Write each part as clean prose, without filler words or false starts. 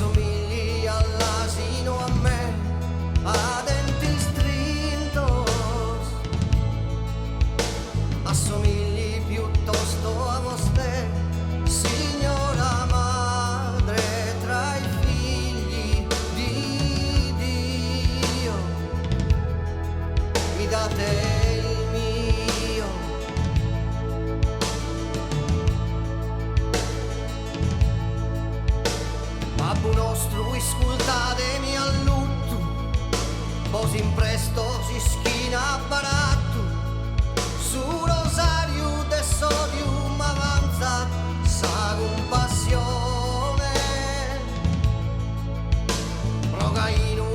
assomigli all'asino a me, a denti strintos, assomigli piuttosto a vostè, signora madre tra i figli di Dio, mi date il mio. Babbo nostro, iscultatemi al lutto, posi in presto si schina baratto, su rosario de sodium avanza sa compassione, progainu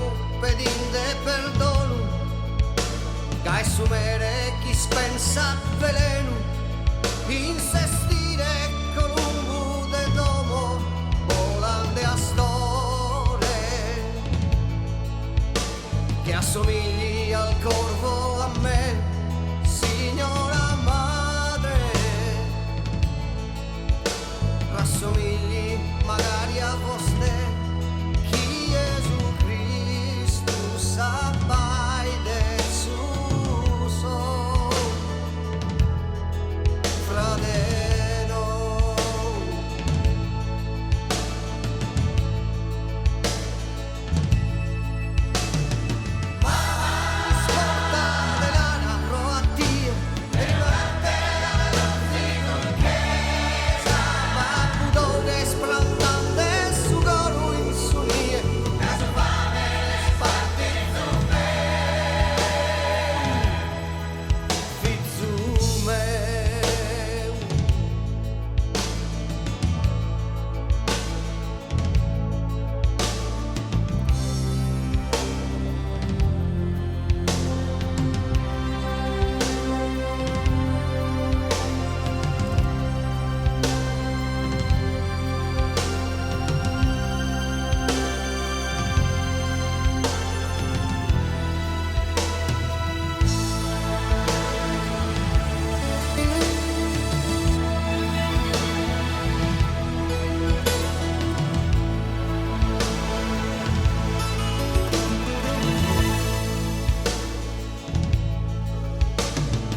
pedinde perdono, che sumere chi spensa veleno, insestire columbu de domo, volande a store, che assomigli al corvo a me, signora madre, rassomigli magari a vostè, chi Gesù Cristo sappai del suo fradeno. Sporta dell'ana proattia, ma pudore splantante su goro in sunie, Fizzume.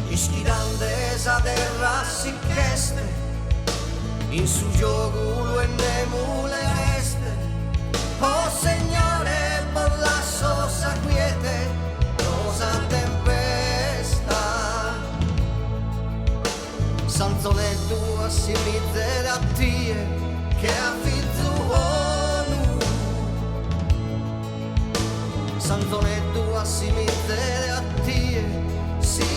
Ischirandesa terra si cheste, in su gioco e nemule este, oh Signore, bollasso s'acquiete, rosa tempesta, sanzonetto assimite a tie, che affizzuonu, sanzonetto assimite a tie, si